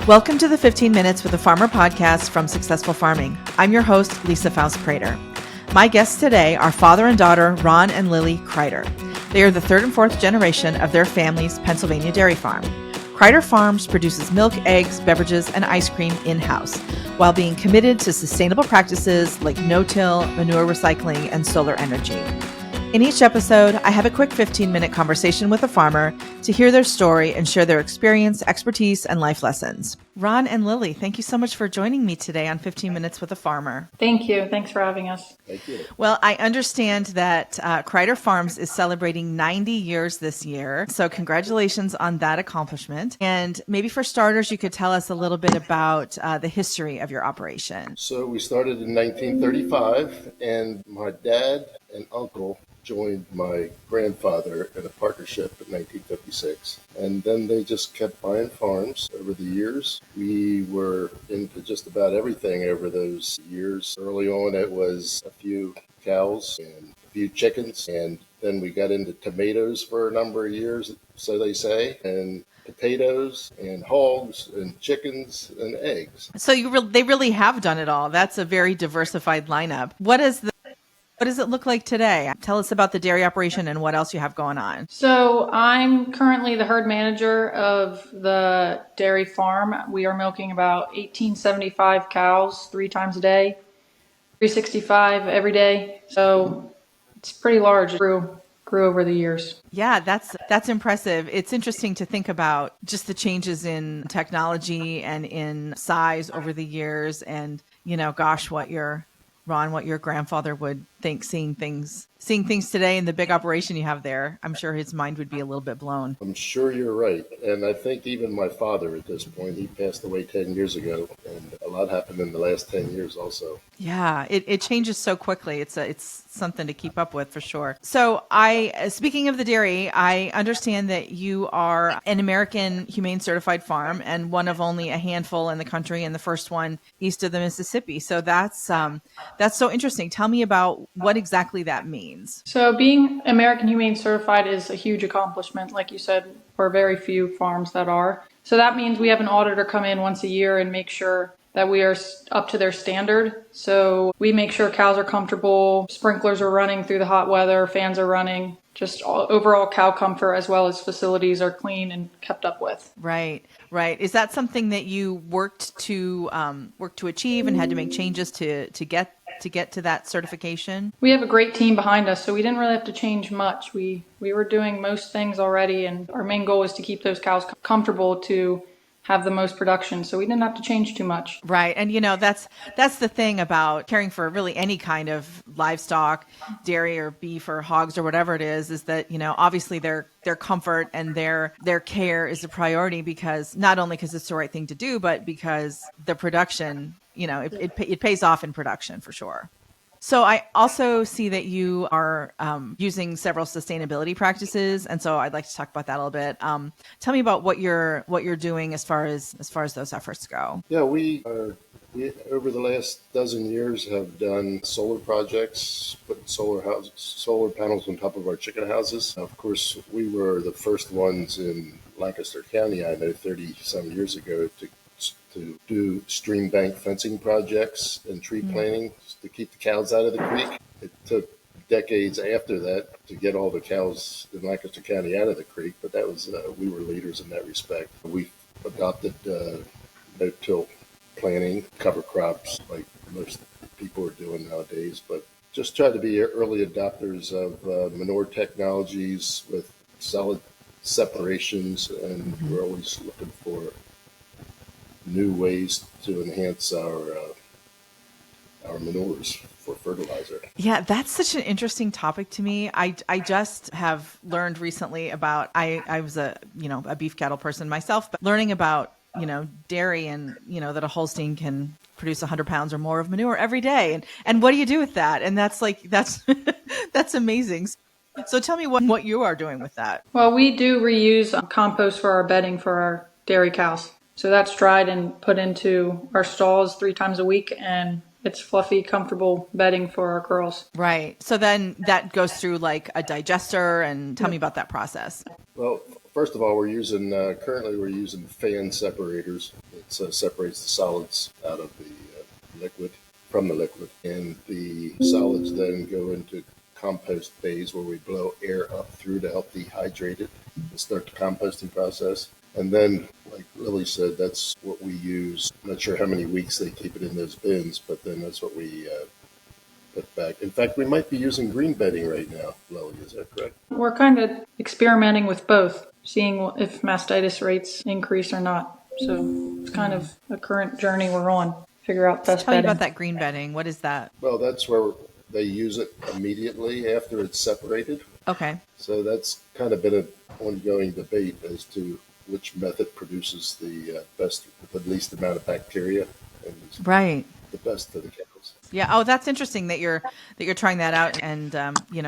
Welcome to the 15 Minutes with a Farmer podcast from Successful Farming. I'm your host, Lisa Faust-Kreider. My guests today are father and daughter, Ron and Lilli Kreider. They are the third and fourth generation of their family's Pennsylvania dairy farm. Kreider Farms produces milk, eggs, beverages, and ice cream in-house, while being committed to sustainable practices like no-till, manure recycling, and solar energy. In each episode, I have a quick 15-minute conversation with a farmer to hear their story and share their experience, expertise, and life lessons. Ron and Lilli, thank you so much for joining me today on 15 Minutes with a Farmer. Thank you. Thanks for having us. Thank you. Well, I understand that Kreider Farms is celebrating 90 years this year, so congratulations on that accomplishment. And maybe for starters, you could tell us a little bit about the history of your operation. So we started in 1935, and my dad and uncle joined my grandfather in a partnership in 1956. And then they just kept buying farms over the years. We were into just about everything over those years. Early on, it was a few cows and a few chickens. And then we got into tomatoes for a number of years, so they say, and potatoes and hogs and chickens and eggs. So they really have done it all. That's a very diversified lineup. What does it look like today? Tell us about the dairy operation and what else you have going on. So I'm currently the herd manager of the dairy farm. We are milking about 1875 cows 3 times a day, 365 every day. So it's pretty large. It grew over the years. Yeah, that's impressive. It's interesting to think about just the changes in technology and in size over the years, and what your grandfather would think seeing things today in the big operation you have there. I'm sure his mind would be a little bit blown. I'm sure you're right. And I think even my father at this point, he passed away 10 years ago, and a lot happened in the last 10 years also. Yeah, it changes so quickly. It's something to keep up with for sure. So speaking of the dairy, I understand that you are an American Humane Certified Farm and one of only a handful in the country, and the first one east of the Mississippi. So that's so interesting. Tell me about what exactly that means. So being American Humane Certified is a huge accomplishment. Like you said, for very few farms that are. So that means we have an auditor come in once a year and make sure that we are up to their standard. So we make sure cows are comfortable, sprinklers are running through the hot weather, fans are running, just overall cow comfort, as well as facilities are clean and kept up with. Right. Is that something that you worked to achieve and had to make changes to get to that certification? We have a great team behind us, so we didn't really have to change much. We were doing most things already, and our main goal is to keep those cows comfortable to have the most production, so we didn't have to change too much. Right. And that's the thing about caring for really any kind of livestock, dairy or beef or hogs or whatever it is that obviously their comfort and their care is a priority, because not only because it's the right thing to do, but because the production, it pays off in production for sure. So I also see that you are using several sustainability practices, and so I'd like to talk about that a little bit. Tell me about what you're doing as far as those efforts go. Yeah, we over the last dozen years have done solar projects, put solar panels on top of our chicken houses. Of course, we were the first ones in Lancaster County, I know, 30 some years ago to do stream bank fencing projects and tree planting to keep the cows out of the creek. It took decades after that to get all the cows in Lancaster County out of the creek, but that was we were leaders in that respect. We adopted no-till planting, cover crops like most people are doing nowadays, but just try to be early adopters of manure technologies with solid separations, and we're always looking for new ways to enhance our manures for fertilizer. Yeah, that's such an interesting topic to me. I just have learned recently about, I was a beef cattle person myself, but learning about, dairy and, that a Holstein can produce 100 pounds or more of manure every day. And what do you do with that? And that's that's amazing. So tell me what you are doing with that. Well, we do reuse compost for our bedding for our dairy cows. So that's dried and put into our stalls 3 times a week, and it's fluffy, comfortable bedding for our girls. Right. So then that goes through like a digester, and tell me about that process. Well, first of all, currently we're using fan separators. It separates the solids out of the liquid from the liquid. And the solids then go into compost phase where we blow air up through to help dehydrate it and start the composting process. And then, like Lilli said, that's what we use. I'm not sure how many weeks they keep it in those bins, but then that's what we put back. In fact, we might be using green bedding right now, Lilli, is that correct? We're kind of experimenting with both, seeing if mastitis rates increase or not. So it's kind of a current journey we're on, figure out best Tell me bedding. about that green bedding. What is that? Well, that's where they use it immediately after it's separated. Okay. So that's kind of been an ongoing debate as to which method produces the best, with the least amount of bacteria and Right. the best for the cows. Yeah. Oh, that's interesting that you're trying that out and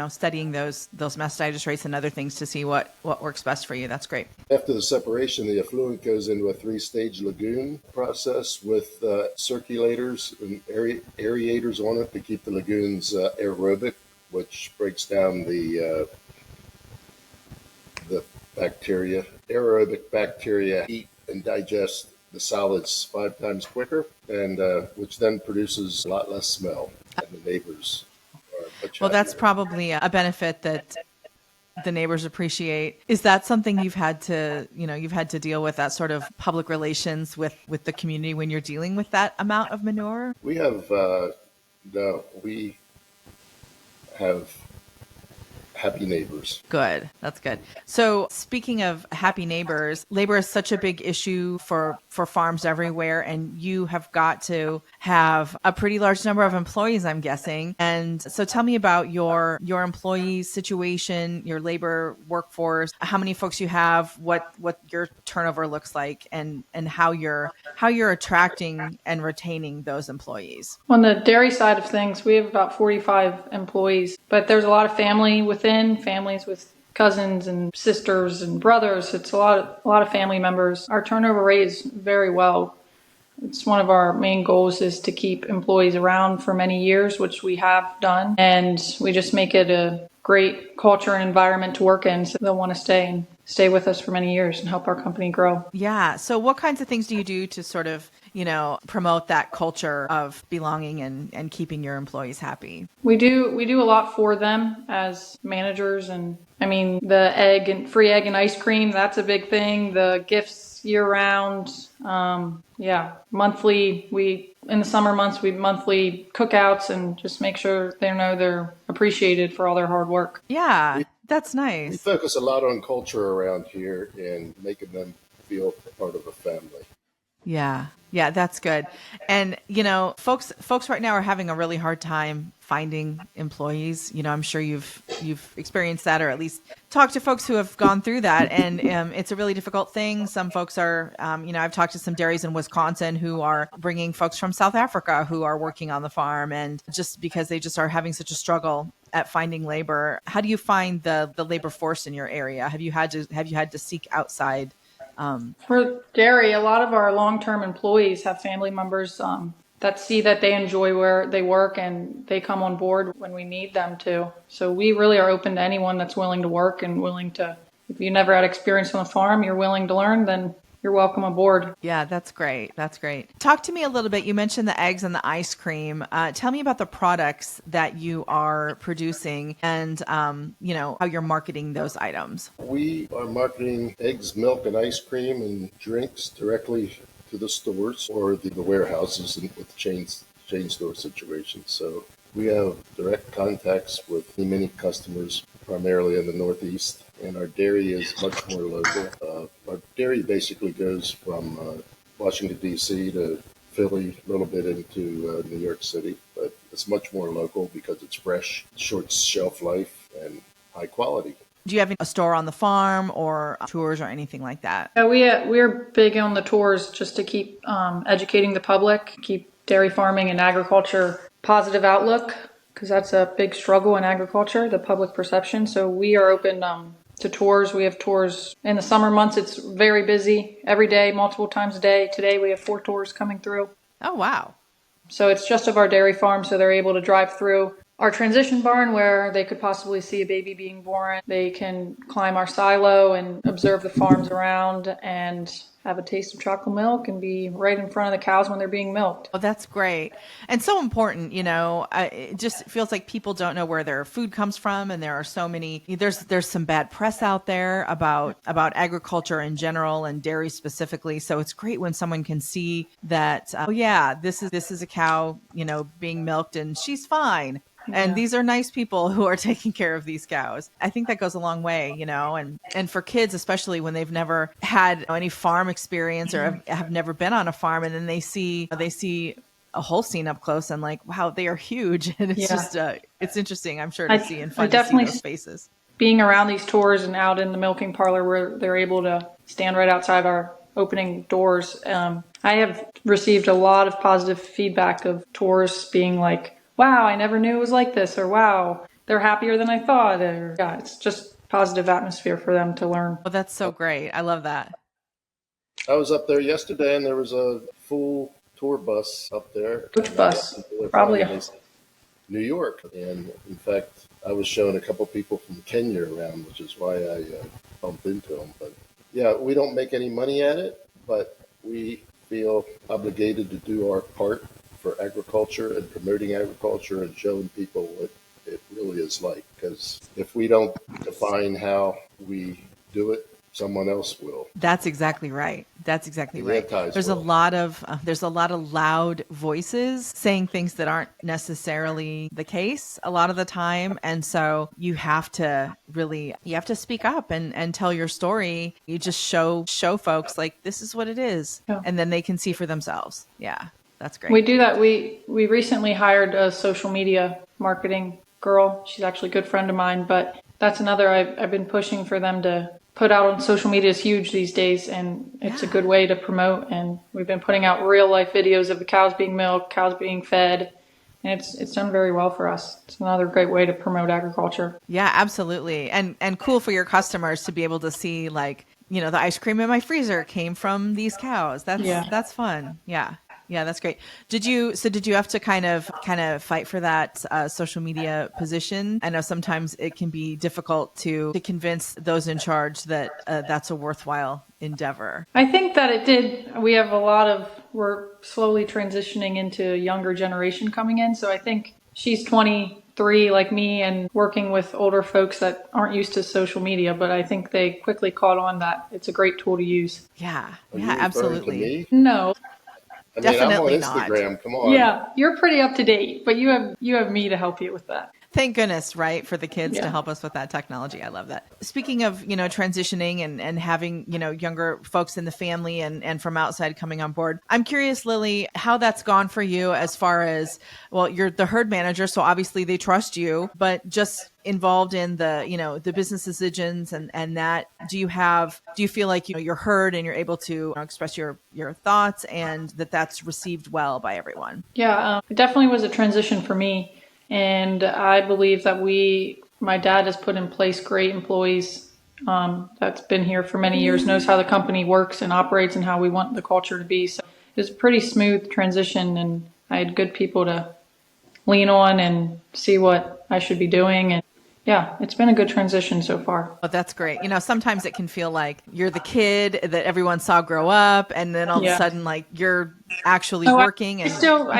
studying those mastitis rates and other things to see what works best for you. That's great. After the separation, the effluent goes into a 3-stage lagoon process with circulators and aerators on it to keep the lagoons aerobic, which breaks down the bacteria. Aerobic bacteria eat and digest the solids 5 times quicker, and which then produces a lot less smell, and the neighbors are much Well, that's happier. probably a benefit that the neighbors appreciate. Is that something you've had to deal with, that sort of public relations with the community when you're dealing with that amount of manure? We have we have happy neighbors. Good. That's good. So speaking of happy neighbors, labor is such a big issue for farms everywhere. And you have got to have a pretty large number of employees, I'm guessing. And so tell me about your employee situation, your labor workforce, how many folks you have, what your turnover looks like, and how you're attracting and retaining those employees. On the dairy side of things, we have about 45 employees, but there's a lot of family within, families with cousins and sisters and brothers. It's a lot of family members. Our turnover rate is very well. It's one of our main goals is to keep employees around for many years, which we have done. And we just make it a great culture and environment to work in. So they'll want to stay with us for many years and help our company grow. Yeah. So what kinds of things do you do to sort of, promote that culture of belonging and keeping your employees happy? We do a lot for them as managers. And I mean, the free egg and ice cream, that's a big thing. The gifts year round. Monthly, in the summer months, we monthly cookouts and just make sure they know they're appreciated for all their hard work. Yeah, that's We nice. focus a lot on culture around here and making them feel part of a family. Yeah. Yeah, that's good. And, folks right now are having a really hard time finding employees. I'm sure you've experienced that, or at least talked to folks who have gone through that. And it's a really difficult thing. Some folks are, I've talked to some dairies in Wisconsin who are bringing folks from South Africa who are working on the farm, and just because they just are having such a struggle at finding labor. How do you find the labor force in your area? Have you had to seek outside? For dairy, a lot of our long-term employees have family members that see that they enjoy where they work and they come on board when we need them to. So we really are open to anyone that's willing to work and willing to, if you never had experience on the farm, you're willing to learn, then you're welcome aboard. Yeah, that's great. That's great. Talk to me a little bit. You mentioned the eggs and the ice cream. Tell me about the products that you are producing and, how you're marketing those items. We are marketing eggs, milk, and ice cream and drinks directly to the stores or the warehouses and with chain store situations. So we have direct contacts with many customers, primarily in the Northeast, and our dairy is much more local. Our dairy basically goes from Washington, D.C. to Philly, a little bit into New York City, but it's much more local because it's fresh, short shelf life, and high quality. Do you have a store on the farm or tours or anything like that? Yeah, we're big on the tours just to keep educating the public, keep dairy farming and agriculture positive outlook, because that's a big struggle in agriculture, the public perception. So we are open to tours. We have tours in the summer months. It's very busy every day, multiple times a day. Today we have 4 tours coming through. Oh, wow. So it's just of our dairy farm, so they're able to drive through our transition barn where they could possibly see a baby being born. They can climb our silo and observe the farms around, and have a taste of chocolate milk and be right in front of the cows when they're being milked. Oh, that's great. And so important, it just feels like people don't know where their food comes from. And there are so many, there's some bad press out there about agriculture in general and dairy specifically. So it's great when someone can see that, oh yeah, this is a cow, being milked and she's fine. And these are nice people who are taking care of these cows. I think that goes a long way, and for kids, especially when they've never had any farm experience or have never been on a farm, and then they see a Holstein up close and like, wow, they are huge. And it's just, it's interesting, I'm sure, to see and fun to see those faces. Being around these tours and out in the milking parlor where they're able to stand right outside our opening doors. I have received a lot of positive feedback of tours being like, wow, I never knew it was like this, or wow, they're happier than I thought. Or, it's just positive atmosphere for them to learn. Well, that's so great. I love that. I was up there yesterday and there was a full tour bus up there. Which bus? Probably New York. And in fact, I was showing a couple people from Kenya around, which is why I bumped into them. But yeah, we don't make any money at it, but we feel obligated to do our part for agriculture and promoting agriculture and showing people what it really is like. Because if we don't define how we do it, someone else will. That's exactly right. There's a lot of loud voices saying things that aren't necessarily the case a lot of the time. And so you have to speak up and tell your story. You just show folks like, this is what it is. Yeah. And then they can see for themselves. Yeah. That's great. We do that. We recently hired a social media marketing girl. She's actually a good friend of mine, but that's another I've been pushing for them to put out on social media. Is huge these days, and it's a good way to promote. And we've been putting out real life videos of the cows being milked, cows being fed, and it's done very well for us. It's another great way to promote agriculture. Yeah, absolutely. And cool for your customers to be able to see, like, the ice cream in my freezer came from these cows. That's fun. Yeah. Yeah, that's great. Did you have to kind of fight for that social media position? I know sometimes it can be difficult to convince those in charge that that's a worthwhile endeavor. I think that it did. We're slowly transitioning into a younger generation coming in. So I think she's 23 like me and working with older folks that aren't used to social media, but I think they quickly caught on that it's a great tool to use. Yeah, Are you absolutely. referring to me? No. I mean, Definitely I'm on Instagram. not. Come on. Yeah, you're pretty up to date, but you have me to help you with that. Thank goodness, right, for the kids to help us with that technology. I love that. Speaking of, transitioning and having, younger folks in the family and from outside coming on board, I'm curious, Lilli, how that's gone for you as far as, well, you're the herd manager, so obviously they trust you, but just involved in the business decisions and that, do you feel like, you're heard and you're able to express your thoughts and that's received well by everyone? Yeah, it definitely was a transition for me. And I believe that my dad has put in place great employees that's been here for many years, knows how the company works and operates and how we want the culture to be. So it was a pretty smooth transition, and I had good people to lean on and see what I should be doing. And yeah, it's been a good transition so far. Oh, that's great. Sometimes it can feel like you're the kid that everyone saw grow up, and then all of a sudden, like, you're actually working. I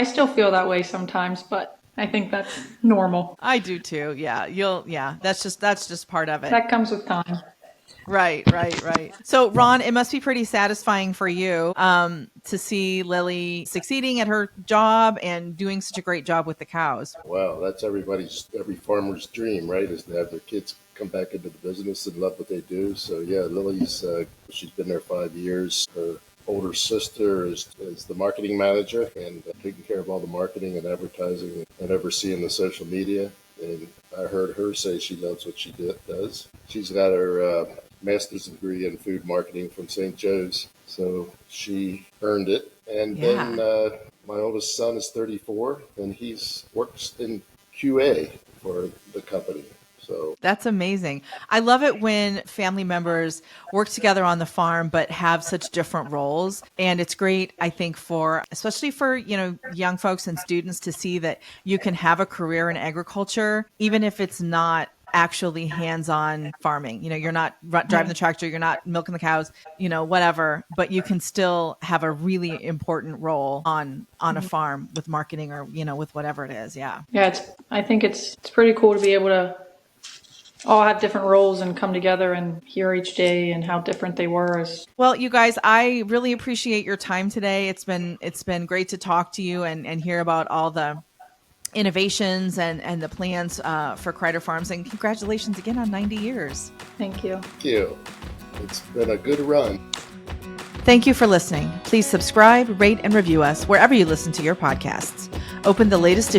still feel that way sometimes, but I think that's normal. I do too. Yeah. That's just part of it. That comes with time. Right. So Ron, it must be pretty satisfying for you to see Lilli succeeding at her job and doing such a great job with the cows. Wow, that's every farmer's dream, right? Is to have their kids come back into the business and love what they do. So yeah, Lilli's she's been there 5 years. Her older sister is the marketing manager and taking care of all the marketing and advertising and overseeing the social media. And I heard her say she loves what she does. She's got her master's degree in food marketing from St. Joe's, so she earned it. And then my oldest son is 34, and he works in QA for the company. So that's amazing. I love it when family members work together on the farm but have such different roles. And it's great, I think, especially for, young folks and students to see that you can have a career in agriculture, even if it's not actually hands-on farming. You're not driving the tractor, you're not milking the cows, whatever, but you can still have a really important role on a farm with marketing or, with whatever it is. Yeah. Yeah. I think it's pretty cool to be able to all have different roles and come together and hear each day and how different they were. Well, you guys, I really appreciate your time today. It's been great to talk to you and hear about all the innovations and the plans for Kreider Farms, and congratulations again on 90 years. Thank you. Thank you. It's been a good run. Thank you for listening. Please subscribe, rate, and review us wherever you listen to your podcasts. Open the latest issue